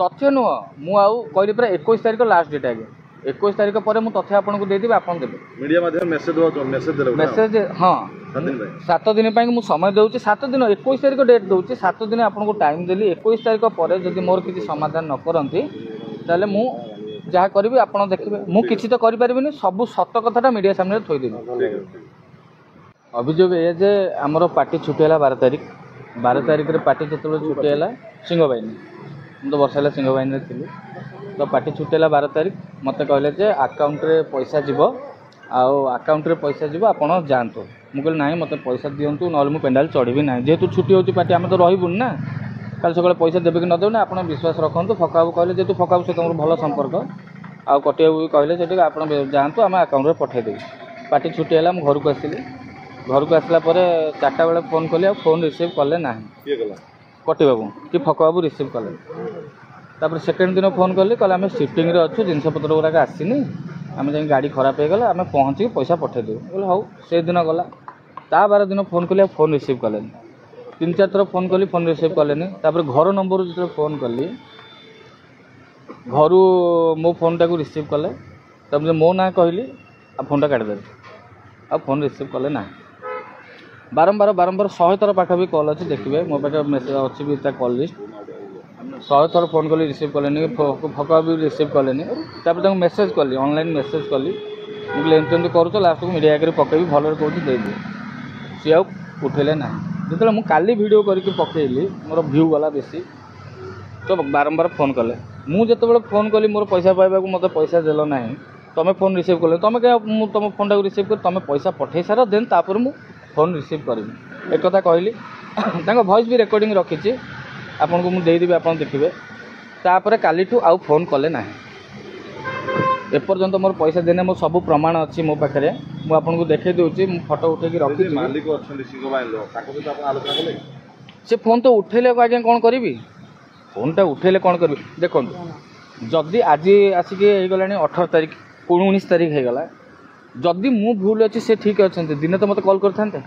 तथ्य नुह मुझे पूरा 21 तारीख लास्ट डेट आगे 21 तारीख पर मुझे तथ्य आपको देदेवी आप मीडिया माध्यम मेसेज हाँ 7 दिन मुझे समय दूसरी 7 दिन 21 तारीख डेट दूसरी 7 दिन आपको टाइम देली 21 तारीख पर जब मोर किसी समाधान न करती ताले मु जहाँ करी आप देखिए मुझे तो करें सब सत कथा मीडिया सामने थोदेवी अभियोग ये जे आमर पार्टी छुट्टी है 12 तारीख रे पार्टी जो छुट्टी है सिंह बाहिनी मुझे वर्ष है सिंह बाहिनी थी तो पार्टी छुट्टी है 12 तारीख मत कहले जे अकाउंट रे पैसा जीव आकाउंट रे पैसा जीव आपड़ जातु मुझे कहली ना मत पैसा दिंतु ना मुझे पेंडाल चढ़ी ना जेहेतु छुट्टी होती पार्टी आम तो रही ना कल सकाଳେ पैसा देवे कि न देवे आप विश्वास रखुद फकाबू कहले जेहतु फकाबू सहित मोर भल संपर्क आउ कटिया भी कहले से आप जातु आम आकाउंट रे पठेदेवी पार्टी छुट्टी है घर को आसिली घर को आसला 4टा बेले फोन कली फोन रिसीव कले ना कटी बाबू कि फक बाबू रिसीव कले तापर सेकेंड दिन फोन कली कहले आम सिफ्टिंग रे अच्छु जिनपतर गुराक आसनी आम जा गाड़ी खराब हो गला आम पहुँची पैसा पठेदेव बोले हाँ से दिन गला ता 12 दिन फोन कली फोन रिसीव कले 3-4 थर फोन कली फोन रिसीव कले घर नंबर जो फोन कली घर मो फोन टाक रिसीव कले तब मो ना कहली आ फोन टा काटिदे आ फोन रिसीव कले ना बारंबार 100 थर पाखापी कॉल अच्छी देखिए मो पाखे मेसेज अच्छी भी कॉल लिस्ट 100 थर फोन कली रिसीव कले फका भी रिसीव कले मेसेज कली ऑनलाइन मेसेज कली मुझे एमती करूँ लास्ट को मीडिया आगे पकई भल कौन दे सी आ उठेले ना जो मुझे काली वीडियो करके पकेली मोर व्यू गला बेसी तो बारंबार फोन कले मुझे फोन कली मोर पैसा पाइबा मत पैसा देल ना तुम फोन रिसीव कल तुम क्या तुम फोन टाक रिसीव कर तुम पैसा पठे सार देन तापर मु फोन रिसीव करी एक कथा कहली वॉइस भी रिकॉर्डिंग रखी आपन को मुझे आप देखिए तापर काली आउ फोन कले ना एपर्यंत मोर पैसा देने मोर सब प्रमाण अच्छी मो पाखे मुझे देखे दूसरी फोटो उठे रखी से फोन तो उठेले आज्ञा कौन करी फोन टा उठेले कौन करी देखो जदि आज आसिक गला 18 तारीख 19 तारीख हो गला जदि मु भूल अच्छी से ठीक अच्छा दिने तो मत कॉल करते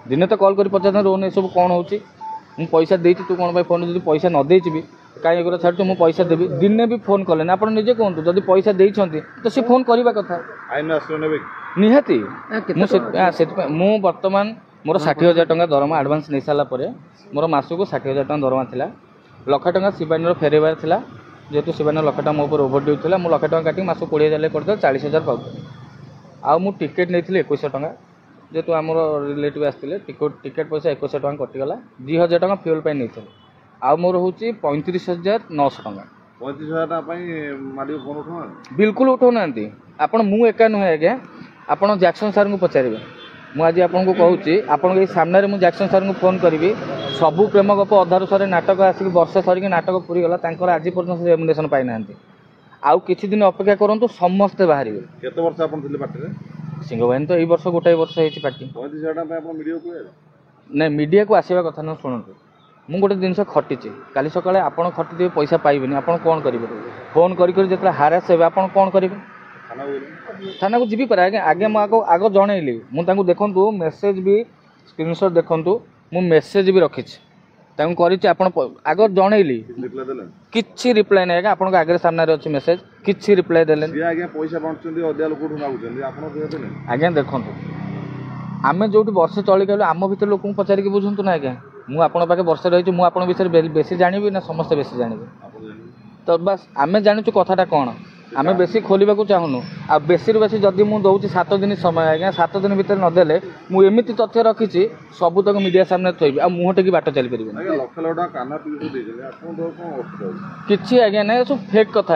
दिने तो कॉल कर पचार रोन ये सब कौन हो पैसा देती तू कौन फोन जो पैसा न देची भी कहीं छाड़ू मुझे पैसा देवी दिने भी फोन कले आप निजे कहतु जब पैसा देते तो सी फोन करवा कथा निहाती मु बर्तमान मोर 60,000 टंका दरमा एडवांस नहीं सारापर मोर मासक 60,000 टंका दरमा था 1,00,000 टंका शिवानी फेरबार था जेहेतु शिवानी 1,00,000 टंका मो ओभर ड्यू था मुझे 1,00,000 टंका काटी मास 20,000 करते 40,000 पाऊँ आउ टिकेट नहीं 2100 टंका जेहेतु आम रिलेटिव आसते टिकेट पैसा 2100 टंका कटिगला 2,000 टंका फ्यूल पर नहीं थे आउ मोर हूँ 35,900 टंका 35,000 फोन उठा बिल्कुल उठाऊना आपड़ मु एका नुहे आज्ञा आपड़ जैक्सन सार को पचारे मुझे आपको कहूँ आपन सामने मुझे जैक्सन सार को फोन करी सबू प्रेम गप अधारू सर नाटक आसिक वर्ष सरिक नाटक पूरी गला आज पर्यटन रेमुनेसन पाई ना आउ किछि दिन अपेक्षा करूँ समस्ते बाहर केते वर्ष आपन थिले पार्टी रे सिंह बाहिनी तो यही वर्ष गोटाए वर्ष होती पार्टी 35,000 टका मीडिया को ना मीडिया को आसवा कथा ना शुणु मु गोटे जिनस खटी काली सकाଳେ ଆପଣ खटी पैसा पाइबेनि आप कौन करेंगे फोन कर हारास हे आप कौन करेंगे थाना को जीवी पर आगे आगे आग जनइली मुझे देखूँ मेसेज भी स्क्रीनशॉट देखूँ मु मेसेज भी रखी आग जनइली किसी रिप्लाई ना आगे आपको आगे सामने अच्छी मेसेज किसी रिप्लाई देले आज्ञा देखूँ आम जो वर्ष चलिक आम भर लोक पचारिक बुझुँ ना आज्ञा मुझे आपन पाखे वर्ष रही मुझे विषय बेसी जानी ना समस्ते बेसी जानवे तो बस आम जाचु कथाटा कौन आम बेसी खोलने को चाहूनु आ बेसी बेसी जदि मुझे दूसरी 7 दिन समय आज्ञा 7 दिन भितर नदेले मुझे एमती तथ्य रखी सबू तक मीडिया सामने थोबी आ मुँह टेकी बाट चली पारे कि आज्ञा ना सब फेक कथा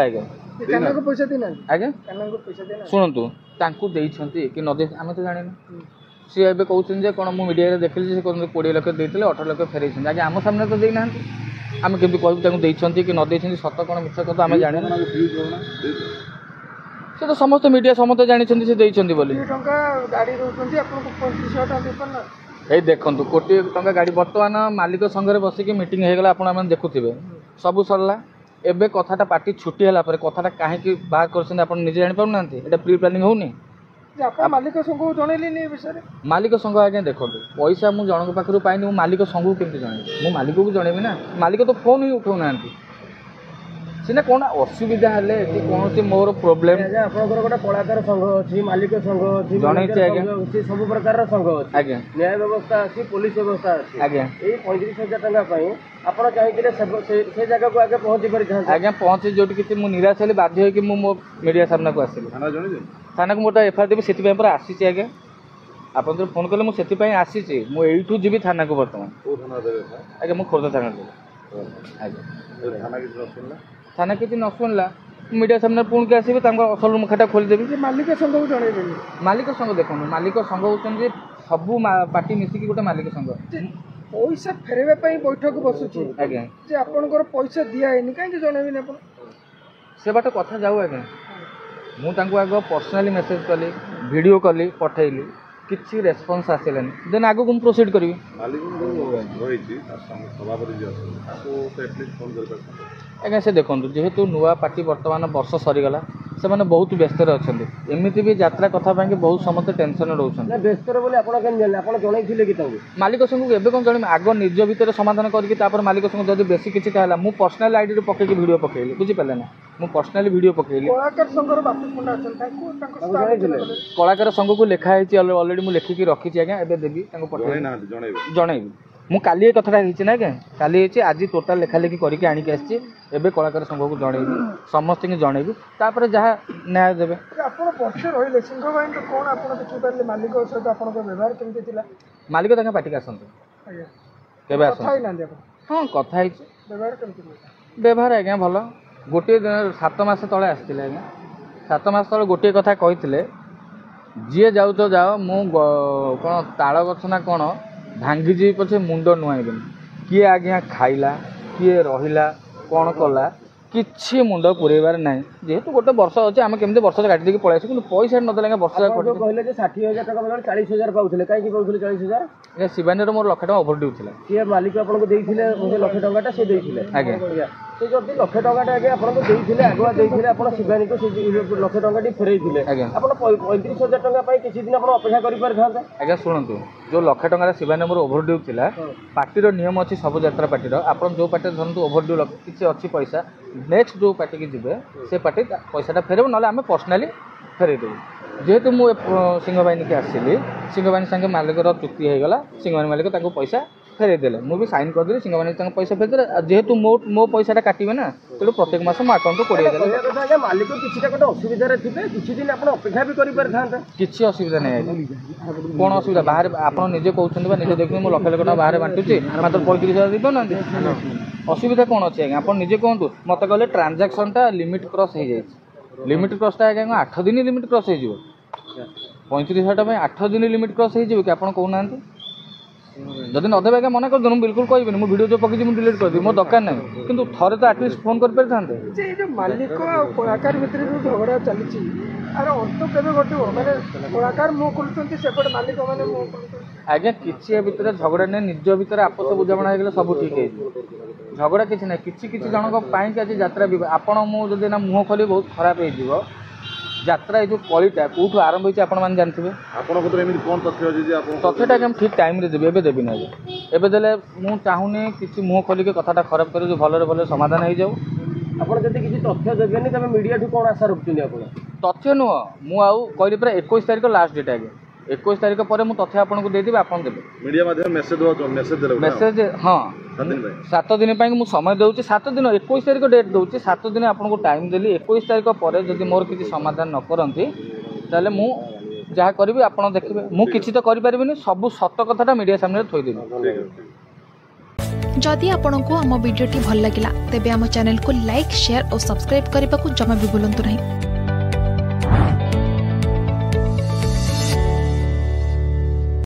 आज्ञा शुणु कि नदे आम तो जानी सी ए कहते कौन मुझे मीडिया देखिली 20 लाख देते 18 लाख फेर आगे आम सामने तो देना आम केमती कहूँ कि न देती सत कौन मिछ कथा आम जाने से तो समस्त मीडिया समस्त जानते से देते ये देखो 1 कोटी टंका गाड़ी बर्तमान मालिक संगे बसिक मीटिंग होगा आप देखुवे सब सरला एबे कथाटा पार्टी छुट्टी है कथाटा कहीं बाहर कर निजे जापर ना ये प्री प्लानिंग होनी मालिक संघ जनइली विषय मालिक संघ आज्ञा देखो पैसा मुझे जनक पाखु पाइनि मालिक संघ को केमती जन मुझे मालिक को जनइबी ना मालिक तो फोन ही उठाऊ ना सीना कौन असुविधा हेले कि कौन मोर प्रोब्लेम आपनकर गोटे कलाकार संघ अछि मालिक संघ अछि जनैछि आज्ञा सब प्रकार संघ अछि आज्ञा न्याय व्यवस्था अछि पुलिस व्यवस्था अछि आज्ञा ए 35,000 टका पई आपण चाहिए से जगह को आगे पहुंची परिथा आज्ञा पहुंचे जो कि मु निराश हेली बाध्य होई कि मु मो मीडिया सामना को आसिली थाना जणे थाना को मोटा एफआईआर देबी सेति पर आसीछि आज्ञा आपन जो फोन कले मु सेति पई आसीछि मु एइठू जीबी थाना को वर्तमान ओ थाना देबे आज्ञा मु खोर्धा थाना देबी आज्ञा थाना किछ न सुनला थाना किछि न सुनला मीडिया सामने पुण के आसीबे तांको असल मुखाटा खोली देबी जे मालिक संघ को जणैबेनी मालिक संघ देखो मालिक संघ होचन जे सबु पार्टी मिसी कि गोटे मालिक संघ पैसा फेरबे पई बैठक बसुची आज्ञा जे आपनकर पैसा दिया हेनी काहे कि जणैबेनी आपन से बाट कथा जाऊ आज्ञा मु तांको आगो पर्सनली मेसेज कली वीडियो कली पठैली किछि रेस्पॉन्स आसिलानी देन आगो कुम प्रोसीड करबी मालिक को रहिछि सभापति जे अछि ताको एटलीस्ट फोन कर सकते आज्ञा से देखंतु जेहेतु नुआ पार्टी वर्तमान वर्ष सरीगला से माने बहुत व्यस्त अच्छा एमती भी यात्रा कथा पाई बहुत समस्त टेंशन रोचन व्यस्त बोले आपण केन जानले आपण जणैथिले कि तांको मालिक संघ को एबे कोन जणी आगो निज भितर समाधान करके तापर मालिक संघ जदि बेसी किछि कहला मु पर्सनल आईडी रे पके वीडियो पकेली बुझि पले ना मु पर्सनली वीडियो पकेली कलाकार संघर बापू मुंडा अछन तांको जणैथिले कलाकार संघ को लिखा है ऑलरेडी मु लिखि की रखी आज्ञा एबे देबी तांको पठे ना जणैबे जणैबी मु काली कथाटा हिची ना के काली हिची आज टोटल लेखा लेखि करके आनी के आछि एबे कलाकार संघ को जणैबी समस्त के जणैबी तापर जहा न्याय देबे आपण वर्ष रहिले सिंह भाई तो कोन आपण देखि परले मालिक सहित आपण को व्यवहार केमति थिला मालिक तांका पार्टी का आसंत आज्ञा केबे कथा आसंत ही नांदी आपण हां कथा हिची व्यवहार केमति थिला व्यवहार आज्ञा भल गोटे 7 मास तले आसथिले आज्ञा 7 मास तले गोटे कथा कहिथिले जी जाऊ तो जाओ मु कोन ताଳ गछ ना कोन भांगी जी पछे मुंड नुआइबेन किए आज्ञा खाइला किए रहिला कोन कला किछि मुंड पुरेबार नाही जेहेतु गोटे वर्ष अछि आमे केमते वर्ष काटि देके पळाइ छु किंतु पैसा न देले वर्ष कहले जे 60,000 टका बदले 40,000 पाउथिले काहे कि पाउथिले 40,000 ए शिवानी रो मोर लाख टका ओभर ड्यू थिला के मालिक आपण को देइथिले मुझे लाख टकाटा से देइथिले आज्ञा से जदि लाख टकाटा आगे आपण को देइथिले आगवा देइथिले आपण शिवानी को से लाख टकाटी फेरैथिले आज्ञा आपण 35,000 टका पाई किछि दिन आपण अपेक्षा करि परथांते आज्ञा सुनंतु जो लाख टका शिवानी मोर ओभर ड्यू थिला पार्टी रो नियम अछि सब यात्रा पार्टी रो आपण जो पार्टी धरंतु ओभर ड्यू किछि अछि पैसा नेक्स्ट जो पार्टी की जिबे से पार्टी पैसाटा फेरब नले आमे पर्सनली फेरै देबो जेहेतु मु सिंह बाहिनी के आसिली सिंह बाहिनी संगे मालिक रो चुक्ति हे गला सिंह बाहिनी मालिक ताको पैसा फेरै देले मु भी साइन कर देली सिंह बाहिनी ताको पैसा फेरै देले जेहेतु मो पैसाटा काटिबे ना तेलो प्रत्येक मास मो अकाउंट को 20 देले आगे मालिक किछिटा कोन असुविधा रे थिबे किछि दिन आपण अपेक्षा भी करि परथांते किछि असुविधा नै कोन असुविधा बाहर आपण निजे कहउछन बा निजे देखु मो लाख लाख टका बाहर बांटुची मात्र 35,000 दिबो ना असुविधा कोन अछि आगे आपण निजे कहंतु मते कहले ट्रांजैक्शन टा लिमिट क्रॉस हे जाय लिमिट क्रॉस टा आगे 8 दिन लिमिट क्रॉस हे जिवो 35,000 टका 8 दिन लिमिट क्रॉस हे जिवो कि आपण कहउ नांती जदि न देबे मना कर दनु बिल्कुल कहबिनी मो वीडियो जो पकि मु डिलीट कर दी मो दरकार नै किंतु थरे तो एटलीस्ट फोन कर परथांते जे जे मालिक और कलाकार भितर जो झगड़ा चलीची अरे अंत केबे घटिबो माने कलाकार मो करतंती सेपट मालिक माने मो करतंती आज्ञा किछि भितर झगड़ा नै निज भितर आपस बुझामणा हे गेले सब ठीक हे झगड़ा किछि नै किछि जनक पाई कि आज यात्रा आपण मु जदि ना मुह खोली बहुत खराब हे जिवो यात्रा ये जो कलिटा कोठु आरंभ होइछ आपण मान जानथिबे आपण को एमिति कोन तथ्य अछि जे आपण तथ्यटा हम ठीक टाइम रे देबे एबे देबी ना एबे देले मु चाहुनी किछि मुह खोली के कथाटा खराब करे जो भले भले समाधान हे जाऊ आपण जदि किछि तथ्य देबेनी तबे मीडिया ठु कोन आशा रखुछिन आपण तथ्य नो मु आउ कहली पर 21 तारिख लास्ट डेट आगे 21 तारिख पर मु तथ्य आपन को दे देबे आपन देबे मीडिया माध्यम मेसेज देले मेसेज हां 7 दिन पाई मु समय देउची 7 दिन 21 तारिख डेट देउची 7 दिन आपन को टाइम देली 21 तारिख पर जदि मोर किछि समाधान न करंती ताले मु जहा करबी आपन देखिबे मु किछि तो करि परबिनी सब सत्य कथाटा मीडिया सामने थोइ देबी जदि आपंक आम भिडी भल लगा तेब आम चैनल को लाइक शेयर और सब्सक्राइब करने को जमा भी भूलु नहीं।